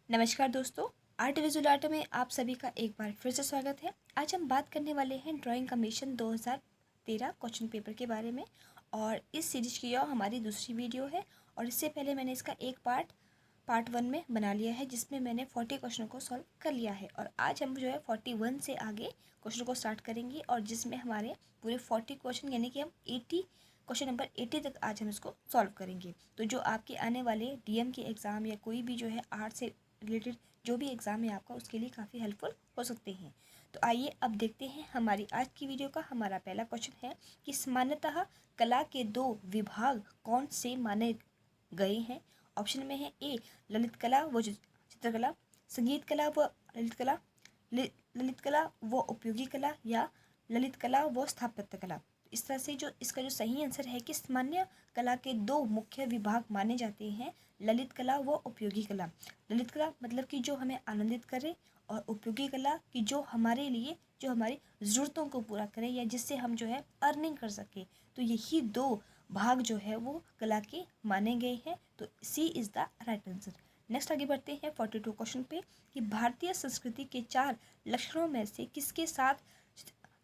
नमस्कार दोस्तों, art visual art में आप सभी का एक बार फिर से स्वागत है। आज हम बात करने वाले हैं ड्राइंग कमीशन 2013 क्वेश्चन पेपर के बारे में और इस सीरीज की यह हमारी दूसरी वीडियो है। और इससे पहले मैंने इसका एक पार्ट 1 में बना लिया है जिसमें मैंने 40 क्वेश्चन को सॉल्व कर लिया है। और आज हम 41 से आगे क्वेश्चन को स्टार्ट करेंगे और जिसमें हमारे पूरे 40 क्वेश्चन यानी कि हम 80 क्वेश्चन नंबर 80 तक आज हम इसको सॉल्व करेंगे। तो जो आपके आने वाले डीएम के एग्ज़ाम या कोई भी आर्ट से रिलेटेड जो भी एग्ज़ाम है आपका, उसके लिए काफ़ी हेल्पफुल हो सकते हैं। तो आइए अब देखते हैं हमारी आज की वीडियो का। हमारा पहला क्वेश्चन है कि सामान्यतः कला के 2 विभाग कौन से माने गए हैं। ऑप्शन में है ए ललित कला व चित्रकला, संगीत कला व ललित कला व उपयोगी कला, या ललित कला व स्थापत्य कला। इस तरह से इसका सही आंसर है कि सामान्य कला के 2 मुख्य विभाग माने जाते हैं, ललित कला व उपयोगी कला। ललित कला मतलब कि जो हमें आनंदित करे, और उपयोगी कला कि जो हमारे लिए जो हमारी ज़रूरतों को पूरा करे या जिससे हम अर्निंग कर सके। तो यही 2 भाग वो कला के माने गए हैं। तो C is the right answer. Next आगे बढ़ते हैं 42 क्वेश्चन पे कि भारतीय संस्कृति के 4 लक्षणों में से किसके साथ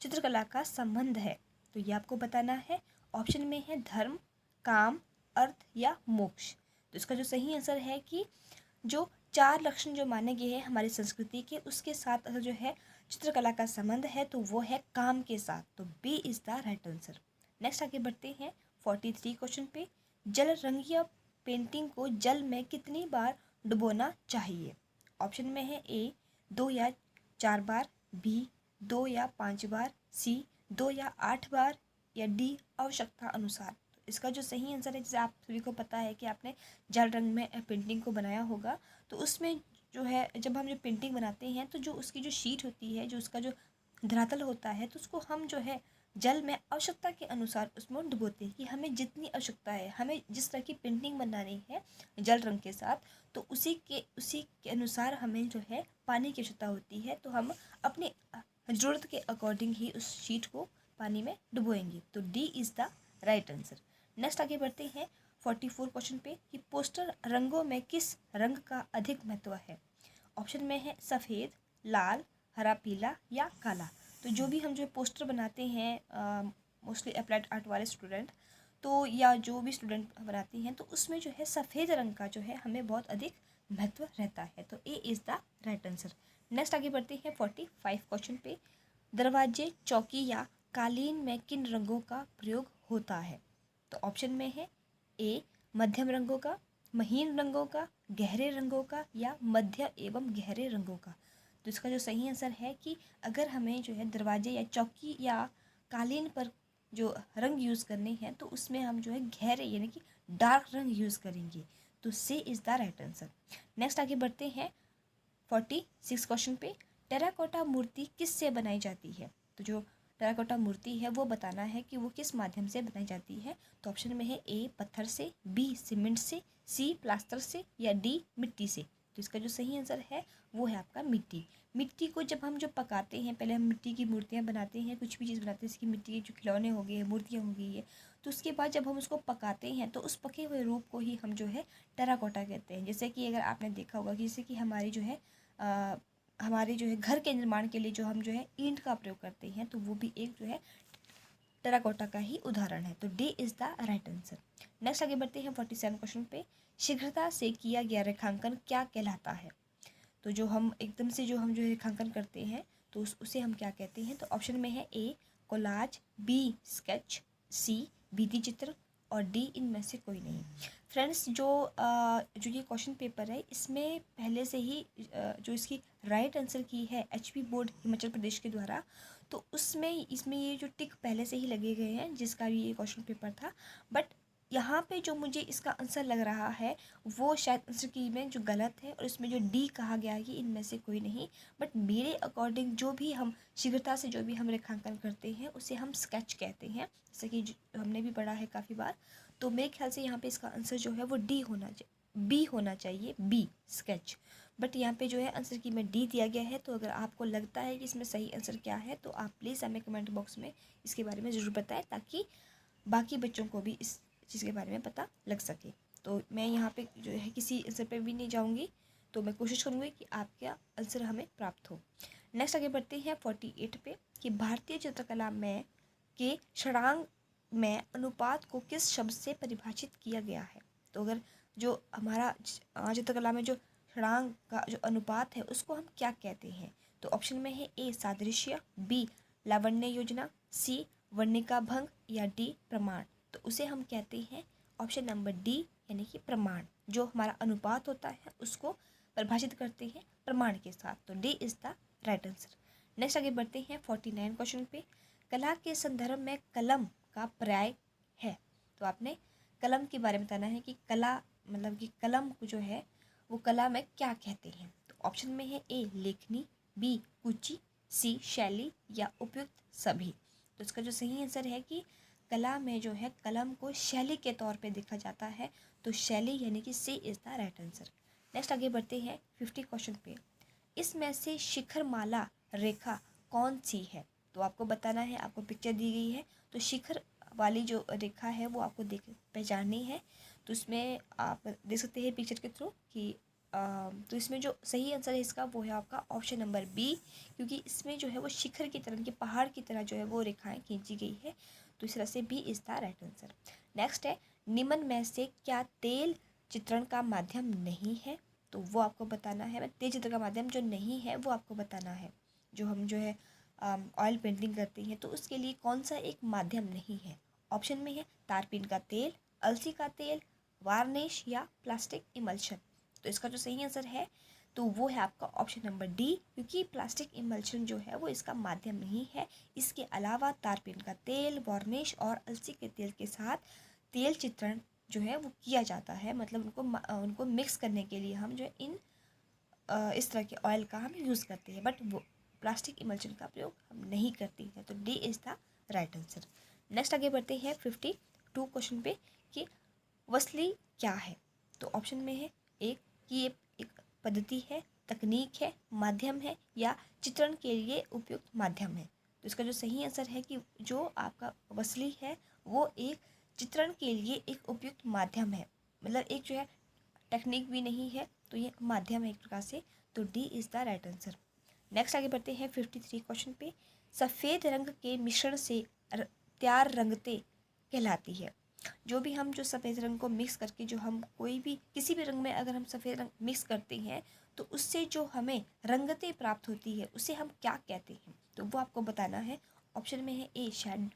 चित्रकला का संबंध है। तो ये आपको बताना है। ऑप्शन में है धर्म, काम, अर्थ या मोक्ष। तो इसका सही आंसर है कि जो 4 लक्षण माने गए हैं हमारी संस्कृति के, उसके साथ चित्रकला का संबंध है तो वो है काम के साथ। तो B is the right answer. Next आगे बढ़ते हैं 43 क्वेश्चन पे, जल रंगीय पेंटिंग को जल में कितनी बार डुबोना चाहिए। ऑप्शन में है ए 2 या 4 बार, बी 2 या 5 बार, सी 2 या 8 बार, या डी आवश्यकता अनुसार। इसका सही आंसर है, जैसे आप सभी को पता है कि आपने जल रंग में पेंटिंग को बनाया होगा, तो उसमें जब हम पेंटिंग बनाते हैं तो उसकी शीट होती है, उसका धरातल होता है, तो उसको हम जल में आवश्यकता के अनुसार उसमें डुबोते हैं कि हमें जितनी आवश्यकता है, हमें जिस तरह की पेंटिंग बनानी है जल रंग के साथ, तो उसी के अनुसार हमें पानी की आवश्यकता होती है। तो हम अपनी ज़रूरत के अकॉर्डिंग ही उस शीट को पानी में डुबोएंगे। तो D is the right answer. Next आगे बढ़ते हैं 44 क्वेश्चन पे कि पोस्टर रंगों में किस रंग का अधिक महत्व है। ऑप्शन में है सफ़ेद, लाल, हरा, पीला या काला। तो जो भी हम पोस्टर बनाते हैं मोस्टली अप्लाइड आर्ट वाले स्टूडेंट, तो या जो भी स्टूडेंट बनाते हैं, तो उसमें सफ़ेद रंग का हमें बहुत अधिक महत्व रहता है। तो ए is the right answer. Next आगे बढ़ते हैं 45 क्वेश्चन पे, दरवाजे, चौकी या कालीन में किन रंगों का प्रयोग होता है। तो ऑप्शन में है ए मध्यम रंगों का, महीन रंगों का, गहरे रंगों का, या मध्य एवं गहरे रंगों का। तो इसका सही आंसर है कि अगर हमें दरवाजे या चौकी या कालीन पर रंग यूज़ करने हैं, तो उसमें हम गहरे यानी कि डार्क रंग यूज़ करेंगे। तो C is the right answer. Next आगे बढ़ते हैं 46 क्वेश्चन पे, टेराकोटा मूर्ति किस से बनाई जाती है। तो टेराकोटा मूर्ति है वो बताना है कि वो किस माध्यम से बनाई जाती है। तो ऑप्शन में है ए पत्थर से, बी सीमेंट से, सी प्लास्टर से, या डी मिट्टी से। तो इसका सही आंसर है वो है आपका मिट्टी। मिट्टी को जब हम पकाते हैं, पहले हम मिट्टी की मूर्तियाँ बनाते हैं, कुछ भी चीज़ बनाते हैं, इसकी मिट्टी के खिलौने हो गए, मूर्तियाँ हो गई है, तो उसके बाद जब हम उसको पकाते हैं तो उस पके हुए रूप को ही हम टेराकोटा कहते हैं। जैसे कि अगर आपने देखा होगा कि जैसे कि हमारी हमारे घर के निर्माण के लिए हम ईंट का प्रयोग करते हैं, तो वो भी एक टेराकोटा का ही उदाहरण है। तो D is the right answer. Next आगे बढ़ते हैं 47 क्वेश्चन पे, शीघ्रता से किया गया रेखांकन क्या कहलाता है। तो हम एकदम से हम रेखांकन करते हैं तो उसे हम क्या कहते हैं। तो ऑप्शन में है ए कोलाज, बी स्केच, सी भित्ति चित्र, और डी इनमें से कोई नहीं। फ्रेंड्स, ये क्वेश्चन पेपर है, इसमें पहले से ही इसकी राइट आंसर की है एचपी बोर्ड हिमाचल प्रदेश के द्वारा, तो इसमें ये टिक पहले से ही लगे गए हैं जिसका भी ये क्वेश्चन पेपर था। बट यहाँ पे मुझे इसका आंसर लग रहा है वो शायद आंसर की में गलत है, और इसमें डी कहा गया है कि इनमें से कोई नहीं। बट मेरे अकॉर्डिंग जो भी हम शीघ्रता से जो भी हम रेखांकन करते हैं उसे हम स्केच कहते हैं, जैसे कि हमने भी पढ़ा है काफ़ी बार। तो मेरे ख्याल से यहाँ पे इसका आंसर वो डी होना चाहिए, बी होना चाहिए, बी स्केच। बट यहाँ पे आंसर की में डी दिया गया है। तो अगर आपको लगता है कि इसमें सही आंसर क्या है, तो आप प्लीज़ हमें कमेंट बॉक्स में इसके बारे में ज़रूर बताएं, ताकि बाकी बच्चों को भी इस चीज़ के बारे में पता लग सके। तो मैं यहाँ पे किसी आंसर पे भी नहीं जाऊँगी, तो मैं कोशिश करूँगी कि आपका आंसर हमें प्राप्त हो। नेक्स्ट आगे बढ़ते हैं 48 पे कि भारतीय चित्रकला में के षडांग में अनुपात को किस शब्द से परिभाषित किया गया है। तो अगर जो हमारा चित्रकला में जो षडांग का जो अनुपात है उसको हम क्या कहते हैं। तो ऑप्शन में है ए सादृश्य, बी लावण्य योजना, सी वर्णिका भंग या डी प्रमाण। तो उसे हम कहते हैं ऑप्शन नंबर डी यानी कि प्रमाण। जो हमारा अनुपात होता है उसको परिभाषित करते हैं प्रमाण के साथ। तो D is the right answer. Next आगे बढ़ते हैं 49 क्वेश्चन पे। कला के संदर्भ में कलम का पर्याय है। तो आपने कलम के बारे में बताना है कि कला मतलब कि कलम को जो है वो कला में क्या कहते हैं। तो ऑप्शन में है ए लेखनी, बी कुची, सी शैली या उपयुक्त सभी। तो इसका जो सही आंसर है कि कला में जो है कलम को शैली के तौर पे देखा जाता है। तो शैली यानी कि C is the right answer. Next आगे बढ़ते हैं 50 क्वेश्चन पे। इसमें से शिखर माला रेखा कौन सी है। तो आपको बताना है, आपको पिक्चर दी गई है तो शिखर वाली जो रेखा है वो आपको देख पहचाननी है। तो इसमें आप देख सकते हैं पिक्चर के थ्रू कि तो इसमें जो सही आंसर है इसका वो है आपका ऑप्शन नंबर बी, क्योंकि इसमें जो है वो शिखर की तरह, के पहाड़ की तरह जो है वो रेखाएं खींची गई है। तो इस तरह से B is the right answer. Next है निम्न में से क्या तेल चित्रण का माध्यम नहीं है। तो वो आपको बताना है। तेल चित्र का माध्यम जो नहीं है वो आपको बताना है। जो हम जो है ऑयल पेंटिंग करते हैं तो उसके लिए कौन सा एक माध्यम नहीं है। ऑप्शन में है तारपीन का तेल, अलसी का तेल, वार्निश या प्लास्टिक इमल्शन। तो इसका जो सही आंसर है तो वो है आपका ऑप्शन नंबर डी, क्योंकि प्लास्टिक इमल्शन जो है वो इसका माध्यम नहीं है। इसके अलावा तारपीन का तेल, वार्निश और अलसी के तेल के साथ तेल चित्रण जो है वो किया जाता है। मतलब उनको मिक्स करने के लिए हम जो है इस तरह के ऑयल का हम यूज़ करते हैं, बट वो प्लास्टिक इमल्शन का प्रयोग हम नहीं करते हैं। तो D is the right answer. Next आगे बढ़ते हैं 52 क्वेश्चन पे कि वसली क्या है। तो ऑप्शन में है एक कि ये एक पद्धति है, तकनीक है, माध्यम है या चित्रण के लिए उपयुक्त माध्यम है। तो इसका जो सही आंसर है कि जो आपका वसली है वो एक चित्रण के लिए एक उपयुक्त माध्यम है। मतलब एक जो है टेक्निक भी नहीं है, तो ये माध्यम है एक प्रकार से। तो D is the right answer. Next आगे बढ़ते हैं 53 क्वेश्चन पे। सफ़ेद रंग के मिश्रण से तैयार रंगते कहलाती है। जो भी हम जो सफ़ेद रंग को मिक्स करके जो हम कोई भी किसी भी रंग में अगर हम सफ़ेद रंग मिक्स करते हैं तो उससे जो हमें रंगतें प्राप्त होती है उसे हम क्या कहते हैं। तो वो आपको बताना है। ऑप्शन में है ए शेड,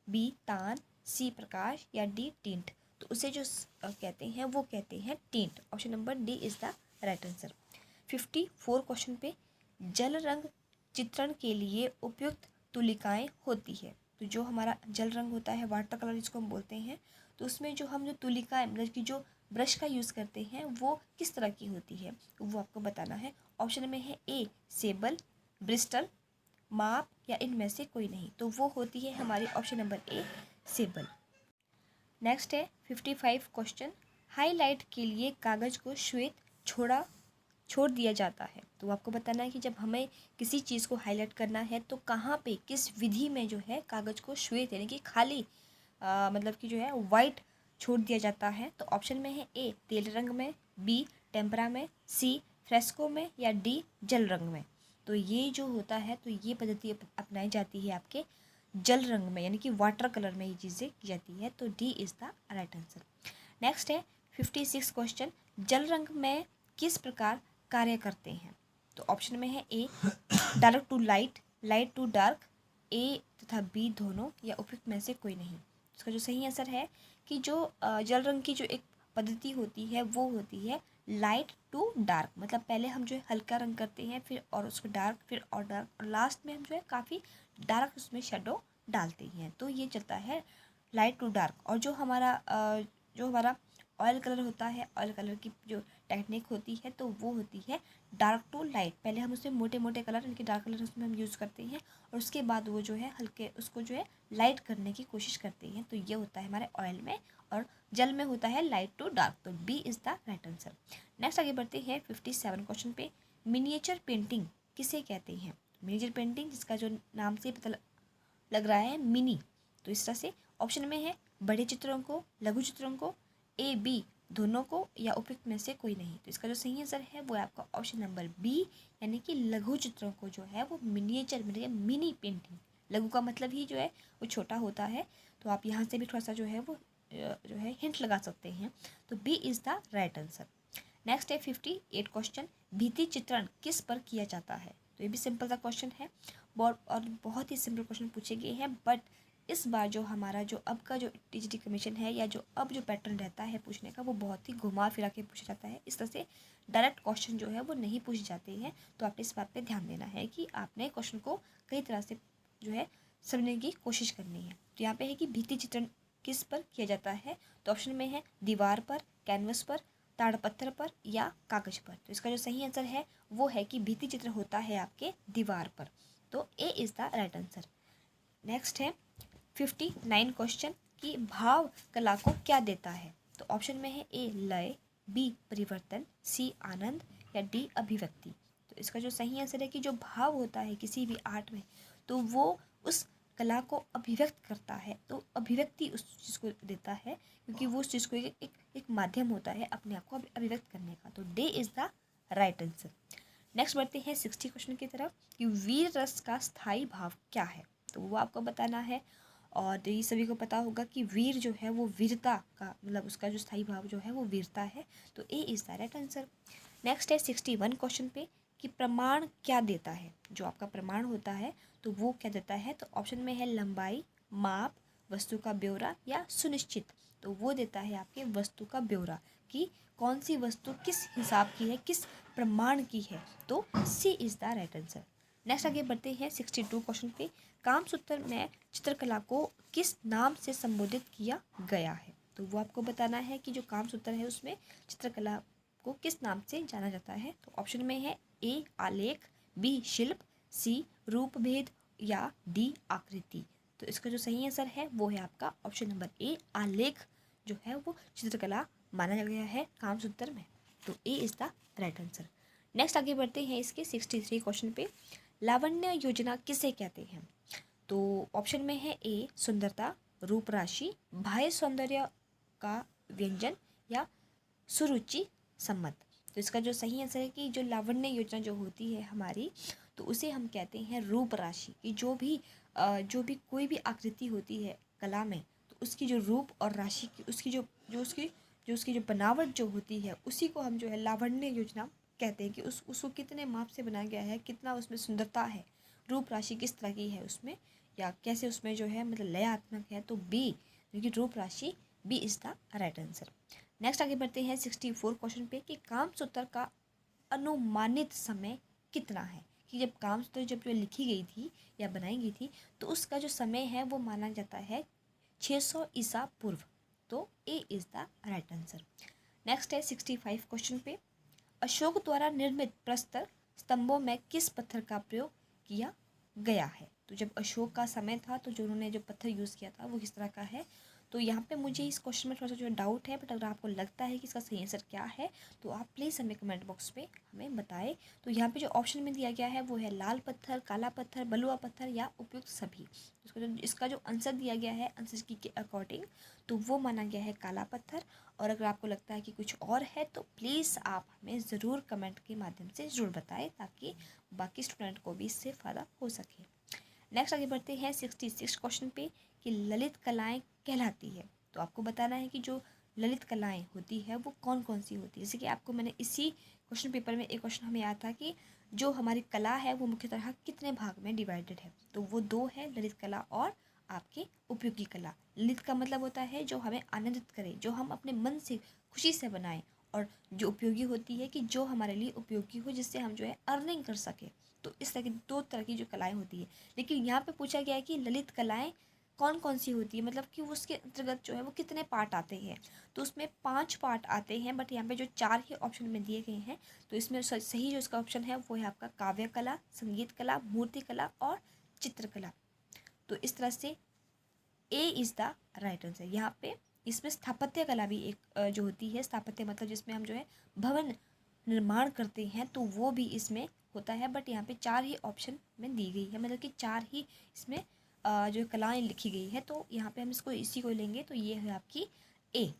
बी तान, सी प्रकाश या डी टिंट। तो उसे जो कहते हैं वो कहते हैं tint. Option number D is the right answer. 54 question पे जल रंग चित्रण के लिए उपयुक्त तुलिकाएँ होती है। तो जो हमारा जल रंग होता है, वाटर कलर जिसको हम बोलते हैं, तो उसमें जो हम जो तुलिकाएँ मतलब कि जो ब्रश का यूज़ करते हैं वो किस तरह की होती है वो आपको बताना है। ऑप्शन में है ए सेबल, ब्रिस्टल, माप या इनमें से कोई नहीं। तो वो होती है हमारी ऑप्शन नंबर ए सेबल। नेक्स्ट है 55 क्वेश्चन। हाईलाइट के लिए कागज़ को श्वेत छोड़ दिया जाता है। तो आपको बताना है कि जब हमें किसी चीज़ को हाईलाइट करना है तो कहाँ पे किस विधि में जो है कागज़ को श्वेत यानी कि खाली मतलब कि जो है वाइट छोड़ दिया जाता है। तो ऑप्शन में है ए तेल रंग में, बी टेम्परा में, सी फ्रेस्को में या डी जल रंग में। तो ये जो होता है तो ये पद्धति अपनाई जाती है आपके जल रंग में यानी कि वाटर कलर में ये चीज़ें की जाती है। तो D is the right answer. Next है 56 क्वेश्चन। जल रंग में किस प्रकार कार्य करते हैं। तो ऑप्शन में है A dark to light, light to dark, A तथा बी दोनों या उपयुक्त में से कोई नहीं। इसका जो सही आंसर है कि जो जल रंग की जो एक पद्धति होती है वो होती है लाइट टू डार्क। मतलब पहले हम जो है हल्का रंग करते हैं फिर और उसको डार्क, फिर और डार्क, और लास्ट में हम जो है काफ़ी डार्क उसमें शेडो डालते हैं। तो ये चलता है लाइट टू डार्क। और जो हमारा ऑयल कलर होता है, ऑयल कलर की जो टेक्निक होती है तो वो होती है डार्क टू लाइट। पहले हम उसमें मोटे मोटे कलर यानी कि डार्क कलर उसमें हम यूज़ करते हैं और उसके बाद वो जो है हल्के उसको जो है लाइट करने की कोशिश करते हैं। तो ये होता है हमारे ऑयल में, और जल में होता है लाइट टू डार्क। तो B is the right answer. Next आगे बढ़ते हैं 57 क्वेश्चन पे। मिनिएचर पेंटिंग किसे कहते हैं। मिनिएचर पेंटिंग जिसका जो नाम से पता लग रहा है मिनी। तो इस तरह से ऑप्शन में है बड़े चित्रों को, लघु चित्रों को, ए बी दोनों को या उपयुक्त में से कोई नहीं। तो इसका जो सही आंसर है वो है आपका ऑप्शन नंबर बी, यानी कि लघु चित्रों को जो है वो मिनिएचर मतलब मिनी पेंटिंग, लघु का मतलब ही जो है वो छोटा होता है। तो आप यहाँ से भी थोड़ा सा जो है वो जो है हिंट लगा सकते हैं। तो B is the right answer. Next है 58 क्वेश्चन, भित्ति चित्रण किस पर किया जाता है। तो ये भी सिंपल सा क्वेश्चन है और बहुत ही सिंपल क्वेश्चन पूछे गए हैं, बट इस बार जो हमारा जो अब का जो टीजीटी कमीशन है या जो अब जो पैटर्न रहता है पूछने का वो बहुत ही घुमा फिरा के पूछा जाता है। इस तरह से डायरेक्ट क्वेश्चन जो है वो नहीं पूछे जाते हैं। तो आपने इस बात पे ध्यान देना है कि आपने क्वेश्चन को कई तरह से जो है समझने की कोशिश करनी है। तो यहाँ पे है कि भित्ति चित्रण किस पर किया जाता है। तो ऑप्शन में है दीवार पर, कैनवस पर, ताड़पत्थर पर या कागज पर। तो इसका जो सही आंसर है वो है कि भित्ति चित्र होता है आपके दीवार पर। तो ए is the right answer. Next है 59 क्वेश्चन कि भाव कला को क्या देता है। तो ऑप्शन में है ए लय, बी परिवर्तन, सी आनंद या डी अभिव्यक्ति। तो इसका जो सही आंसर है कि जो भाव होता है किसी भी आर्ट में तो वो उस कला को अभिव्यक्त करता है। तो अभिव्यक्ति उस चीज़ को देता है क्योंकि वो उस चीज़ को एक माध्यम होता है अपने आप को अभिव्यक्त करने का। तो day is the right answer. Next बढ़ते हैं 60 क्वेश्चन की तरफ कि वीर रस का स्थायी भाव क्या है। तो वो आपको बताना है और ये सभी को पता होगा कि वीर जो है वो वीरता का मतलब उसका जो स्थायी भाव जो है वो वीरता है। तो ए is the right answer. Next है 61 क्वेश्चन पे कि प्रमाण क्या देता है। जो आपका प्रमाण होता है तो वो क्या देता है। तो ऑप्शन में है लंबाई, माप, वस्तु का ब्यौरा या सुनिश्चित। तो वो देता है आपके वस्तु का ब्यौरा कि कौन सी वस्तु किस हिसाब की है, किस प्रमाण की है। तो C is the right answer. Next आगे बढ़ते हैं 62 क्वेश्चन पे कामसूत्र में चित्रकला को किस नाम से संबोधित किया गया है। तो वो आपको बताना है कि जो कामसूत्र है उसमें चित्रकला को किस नाम से जाना जाता है। तो ऑप्शन में है ए आलेख, बी शिल्प, सी रूप भेद या डी आकृति। तो इसका जो सही आंसर है वो है आपका ऑप्शन नंबर ए आलेख जो है वो चित्रकला माना गया है कामसूत्र में। तो ए is the right answer. Next आगे बढ़ते हैं इसके 63 क्वेश्चन पे लावण्य योजना किसे कहते हैं। तो ऑप्शन में है ए सुंदरता, रूप राशि, बाह्य सौंदर्य का व्यंजन या सुरुचि सम्मत। तो इसका जो सही आंसर है कि जो लावण्य योजना जो होती है हमारी तो उसे हम कहते हैं रूप राशि की जो भी कोई भी आकृति होती है कला में तो उसकी जो रूप और राशि की उसकी उसकी जो बनावट जो होती है उसी को हम जो है लावण्य योजना कहते हैं कि उसको कितने माप से बनाया गया है, कितना उसमें सुंदरता है, रूप राशि किस तरह की है उसमें या कैसे उसमें जो है मतलब लयात्मक है। तो बी क्योंकि रूप राशि B is the right answer. Next आगे बढ़ते हैं 64 क्वेश्चन पे कि कामसूत्र का अनुमानित समय कितना है। कि जब कामसूत्र जब जो लिखी गई थी या बनाई गई थी तो उसका जो समय है वो माना जाता है 600 ईसा पूर्व। तो ए is the right answer. Next है 65 क्वेश्चन पे अशोक द्वारा निर्मित प्रस्तर स्तंभों में किस पत्थर का प्रयोग किया गया है। तो जब अशोक का समय था तो जो उन्होंने जो पत्थर यूज़ किया था वो किस तरह का है। तो यहाँ पे मुझे इस क्वेश्चन में थोड़ा सा जो डाउट है, बट अगर आपको लगता है कि इसका सही आंसर क्या है तो आप प्लीज़ हमें कमेंट बॉक्स में हमें बताएं। तो यहाँ पे जो ऑप्शन में दिया गया है वो है लाल पत्थर, काला पत्थर, बलुआ पत्थर या उपयुक्त सभी। इसका जो आंसर दिया गया है आंसर की के अकॉर्डिंग तो वो माना गया है काला पत्थर। और अगर आपको लगता है कि कुछ और है तो प्लीज़ आप हमें ज़रूर कमेंट के माध्यम से ज़रूर बताएं ताकि बाकी स्टूडेंट को भी इससे फ़ायदा हो सके। नेक्स्ट आगे बढ़ते हैं 66 क्वेश्चन पे कि ललित कलाएं कहलाती है। तो आपको बताना है कि जो ललित कलाएं होती है वो कौन कौन सी होती है। जैसे कि आपको मैंने इसी क्वेश्चन पेपर में एक क्वेश्चन हमें याद था कि जो हमारी कला है वो मुख्यतः कितने भाग में डिवाइडेड है। तो वो दो है, ललित कला और आपकी उपयोगी कला। ललित का मतलब होता है जो हमें आनंदित करे, जो हम अपने मन से खुशी से बनाएं, और जो उपयोगी होती है कि जो हमारे लिए उपयोगी हो जिससे हम जो है अर्निंग कर सके। तो इस तरह की दो तरह की जो कलाएं होती है। लेकिन यहाँ पे पूछा गया है कि ललित कलाएं कौन कौन सी होती है, मतलब कि उसके अंतर्गत जो है वो कितने पार्ट आते हैं। तो उसमें 5 पार्ट आते हैं, बट यहाँ पे जो 4 ही ऑप्शन में दिए गए हैं तो इसमें सही जो इसका ऑप्शन है वो है आपका काव्य कला, संगीत कला, मूर्ति कला और चित्रकला। तो इस तरह से ए इज़ द राइट आंसर। यहाँ पे इसमें स्थापत्य कला भी एक जो होती है, स्थापत्य मतलब जिसमें हम जो है भवन निर्माण करते हैं तो वो भी इसमें होता है। बट यहाँ पे 4 ही ऑप्शन में दी गई है, मतलब कि 4 ही इसमें जो कलाएं लिखी गई है। तो यहाँ पे हम इसको इसी को लेंगे तो ये है आपकी A.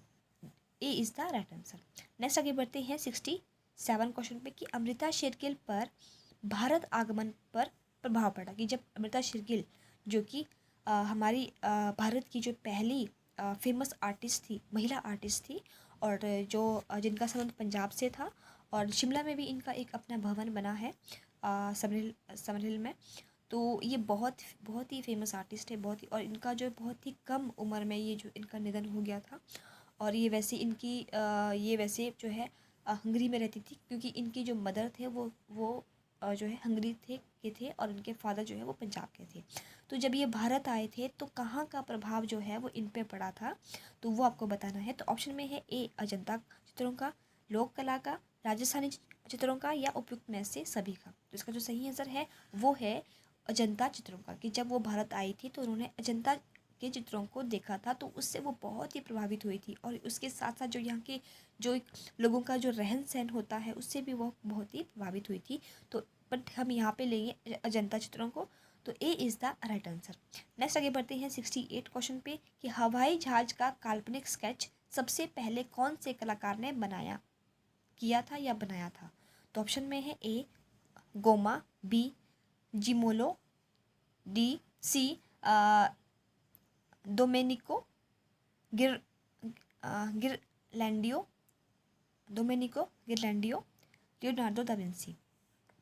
A is the right answer. Next आगे बढ़ते हैं 67 क्वेश्चन पे कि अमृता शेरगिल पर भारत आगमन पर प्रभाव पड़ा। कि जब अमृता शेरगिल जो कि हमारी भारत की जो पहली फेमस आर्टिस्ट थी, महिला आर्टिस्ट थी, और जो जिनका संबंध पंजाब से था, और शिमला में भी इनका एक अपना भवन बना है समर हिल में। तो ये बहुत बहुत ही फेमस आर्टिस्ट है, बहुत ही, और इनका जो बहुत ही कम उम्र में ये जो इनका निधन हो गया था। और ये वैसे इनकी ये वैसे जो है हंगरी में रहती थी, क्योंकि इनकी जो मदर थे वो जो है हंगरी थे और उनके फादर जो है वो पंजाब के थे। तो जब ये भारत आए थे तो कहाँ का प्रभाव जो है वो इन पे पड़ा था, तो वो आपको बताना है। तो ऑप्शन में है ए अजंता चित्रों का, लोक कला का, राजस्थानी चित्रों का, या उपयुक्त में से सभी का। तो इसका जो सही आंसर है वो है अजंता चित्रों का। कि जब वो भारत आई थी तो उन्होंने अजंता के चित्रों को देखा था, तो उससे वो बहुत ही प्रभावित हुई थी। और उसके साथ साथ जो यहाँ के जो लोगों का जो रहन सहन होता है उससे भी वो बहुत ही प्रभावित हुई थी। तो बट हम यहाँ पे लेंगे अजंता चित्रों को। तो ए is the right answer. Next आगे बढ़ते हैं 68 क्वेश्चन पे कि हवाई जहाज का काल्पनिक स्केच सबसे पहले कौन से कलाकार ने किया था या बनाया था। तो ऑप्शन में है ए गोमा, बी जिमोलो, डी सी डोमेनिको गिर गिरलैंडियो लियोनार्डो दा विंसी।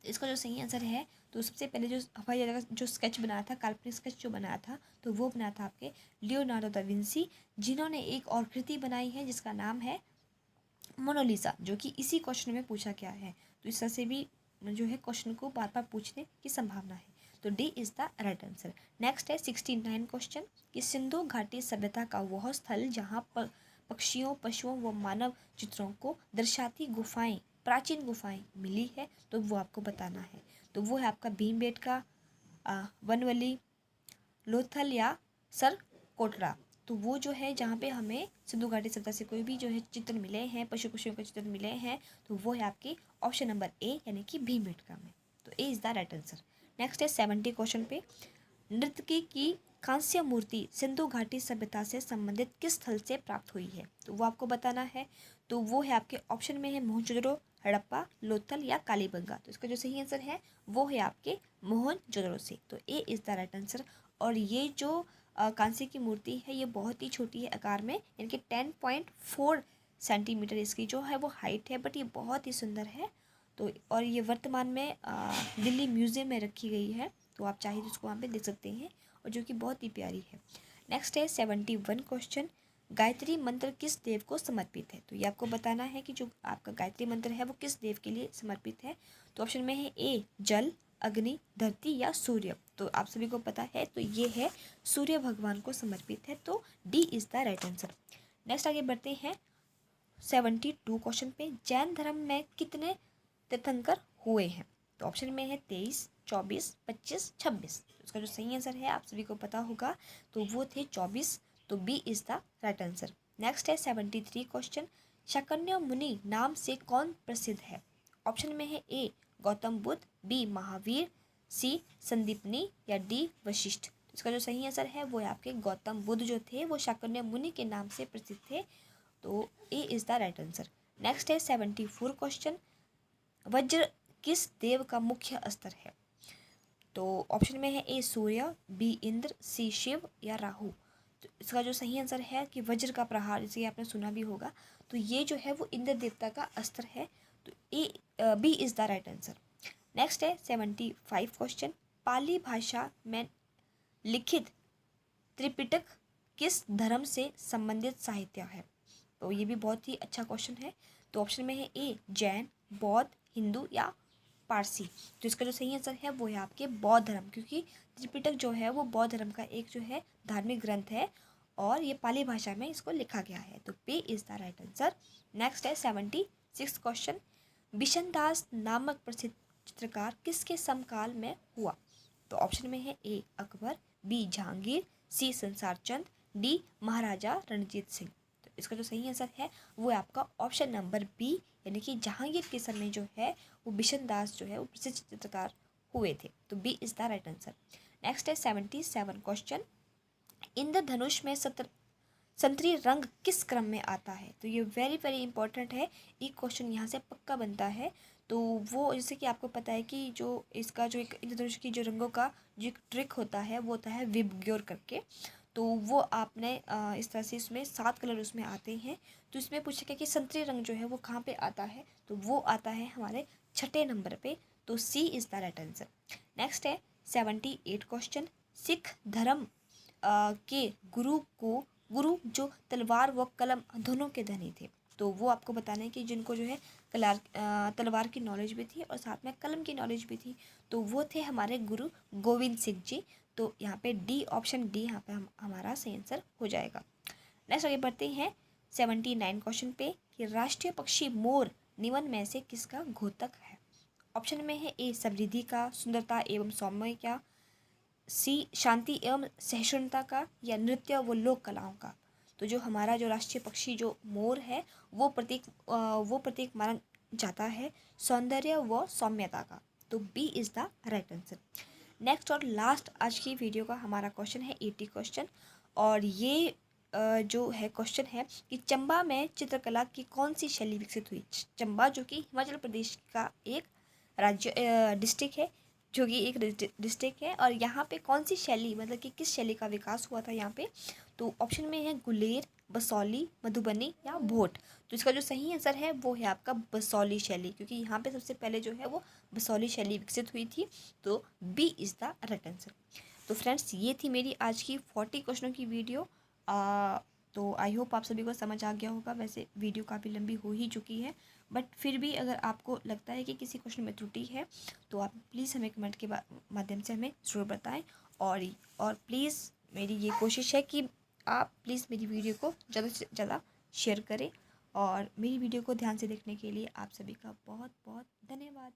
इसका जो सही आंसर है, तो सबसे पहले जो हवाई जहाज का जो स्केच बनाया था, काल्पनिक स्केच जो बनाया था, तो वो बनाया था आपके लियोनार्डो दा विंसी, जिन्होंने एक और कृति बनाई है जिसका नाम है मोनालिसा, जो कि इसी क्वेश्चन में पूछा गया है। तो इस तरह से भी जो है क्वेश्चन को बार बार पूछने की संभावना है। तो D is the right answer. Next है 69 क्वेश्चन कि सिंधु घाटी सभ्यता का वह स्थल जहाँ पर पक्षियों, पशुओं व मानव चित्रों को दर्शाती गुफाएं, प्राचीन गुफाएं मिली है, तो वो आपको बताना है। तो वो है आपका भीमबेटका, वनवली, लोथल या सर कोटरा। तो वो जो है जहाँ पे हमें सिंधु घाटी सभ्यता से कोई भी जो है चित्र मिले हैं, पशु पक्षियों के चित्र मिले हैं, तो वो है आपकी ऑप्शन नंबर ए, यानी कि भीमबेटका में। तो ए is the right answer. Next है 70 क्वेश्चन पे नर्तकी की कांस्य मूर्ति सिंधु घाटी सभ्यता से संबंधित किस स्थल से प्राप्त हुई है, तो वो आपको बताना है। तो वो है आपके ऑप्शन में है मोहनजोदड़ो, हड़प्पा, लोथल या कालीबंगा। तो इसका जो सही आंसर है वो है आपके मोहनजोदड़ो से। तो ए इज़ द राइट आंसर। और ये जो कांस्य की मूर्ति है ये बहुत ही छोटी है आकार में, यानी कि 10.4 सेंटीमीटर इसकी जो है वो हाइट है, बट ये बहुत ही सुंदर है। तो और ये वर्तमान में दिल्ली म्यूज़ियम में रखी गई है, तो आप चाहे तो उसको वहाँ पे देख सकते हैं, और जो कि बहुत ही प्यारी है। नेक्स्ट है 71 क्वेश्चन गायत्री मंत्र किस देव को समर्पित है। तो ये आपको बताना है कि जो आपका गायत्री मंत्र है वो किस देव के लिए समर्पित है। तो ऑप्शन में है ए जल, अग्नि, धरती या सूर्य। तो आप सभी को पता है, तो ये है सूर्य भगवान को समर्पित है। तो D is the right answer. Next आगे बढ़ते हैं 72 क्वेश्चन पे जैन धर्म में कितने तीर्थंकर हुए हैं। तो ऑप्शन में है 23, 24, 25, 26। उसका जो सही आंसर है आप सभी को पता होगा, तो वो थे 24। तो B is the right answer. Next है 73 क्वेश्चन शाकन्य मुनि नाम से कौन प्रसिद्ध है। ऑप्शन में है ए गौतम बुद्ध, बी महावीर, सी संदीपनी या डी वशिष्ठ। इसका जो सही आंसर है वो है आपके गौतम बुद्ध जो थे वो शाकन्य मुनि के नाम से प्रसिद्ध थे। तो ए is the right answer. Next है 74 क्वेश्चन वज्र किस देव का मुख्य अस्त्र है। तो ऑप्शन में है ए सूर्य, बी इंद्र, सी शिव या राहु। तो इसका जो सही आंसर है कि वज्र का प्रहार, जैसे आपने सुना भी होगा, तो ये जो है वो इंद्र देवता का अस्त्र है। तो A B is the right answer. Next है 75 क्वेश्चन पाली भाषा में लिखित त्रिपिटक किस धर्म से संबंधित साहित्य है। तो ये भी बहुत ही अच्छा क्वेश्चन है। तो ऑप्शन में है ए जैन, बौद्ध, हिंदू या पारसी। तो इसका जो सही आंसर है वो है आपके बौद्ध धर्म, क्योंकि त्रिपिटक जो है वो बौद्ध धर्म का एक जो है धार्मिक ग्रंथ है, और ये पाली भाषा में इसको लिखा गया है। तो पे is the right answer. Next है 76 क्वेश्चन बिशन दास नामक प्रसिद्ध चित्रकार किसके समकाल में हुआ। तो ऑप्शन में है ए अकबर, बी जहांगीर, सी संसार चंद, डी महाराजा रणजीत सिंह। तो इसका जो सही आंसर है वो है आपका ऑप्शन नंबर बी, यानी कि जहांगीर के समय जो है वो बिशन दास जो है वो प्रसिद्ध चित्रकार हुए थे। तो B is the right answer. Next है 77 क्वेश्चन इंद्रधनुष में संतरी रंग किस क्रम में आता है? तो ये वेरी वेरी इंपॉर्टेंट है, एक क्वेश्चन यहाँ से पक्का बनता है। तो वो जैसे कि आपको पता है कि जो इसका जो एक इंद्रधनुष की जो रंगों का जो एक ट्रिक होता है वो होता है विबग्योर करके। तो वो आपने इस तरह से इसमें 7 कलर उसमें आते हैं। तो इसमें पूछा गया कि संतरी रंग जो है वो कहाँ पे आता है, तो वो आता है हमारे 6ठे नंबर पे। तो C is the right answer. Next है 78 क्वेश्चन। सिख धर्म के गुरु जो तलवार व कलम दोनों के धनी थे। तो वो आपको बताना है कि जिनको जो है तलवार की नॉलेज भी थी और साथ में कलम की नॉलेज भी थी, तो वो थे हमारे गुरु गोविंद सिंह जी। तो यहाँ पे डी, ऑप्शन डी यहाँ पे हमारा सही आंसर हो जाएगा। नेक्स्ट आगे बढ़ते हैं 79 क्वेश्चन पे कि राष्ट्रीय पक्षी मोर निम्न में से किसका घोतक है? ऑप्शन में है ए समृद्धि का, सुंदरता एवं सौम्य का, सी शांति एवं सहिष्णुता का, या नृत्य व लोक कलाओं का। तो जो हमारा जो राष्ट्रीय पक्षी जो मोर है वो प्रतीक माना जाता है सौंदर्य व सौम्यता का। तो B is the right answer. Next और लास्ट आज की वीडियो का हमारा क्वेश्चन है 80 क्वेश्चन। और ये जो है क्वेश्चन है कि चंबा में चित्रकला की कौन सी शैली विकसित हुई? चंबा जो कि हिमाचल प्रदेश का एक राज्य डिस्ट्रिक्ट है, जो कि एक डिस्ट्रिक्ट है, और यहाँ पे कौन सी शैली, मतलब कि किस शैली का विकास हुआ था यहाँ पे? तो ऑप्शन में है गुलेर, बसौली, मधुबनी या भोट। तो इसका जो सही आंसर है वो है आपका बसौली शैली, क्योंकि यहाँ पे सबसे पहले जो है वो बसौली शैली विकसित हुई थी। तो B is the right answer. तो फ्रेंड्स ये थी मेरी आज की 40 क्वेश्चनों की वीडियो। तो आई होप आप सभी को समझ आ गया होगा। वैसे वीडियो काफ़ी लंबी हो ही चुकी है, बट फिर भी अगर आपको लगता है कि किसी क्वेश्चन में त्रुटि है तो आप प्लीज़ हमें कमेंट के माध्यम से हमें ज़रूर बताएं। और प्लीज़ मेरी ये कोशिश है कि आप प्लीज़ मेरी वीडियो को ज़्यादा से ज़्यादा शेयर करें। और मेरी वीडियो को ध्यान से देखने के लिए आप सभी का बहुत बहुत धन्यवाद।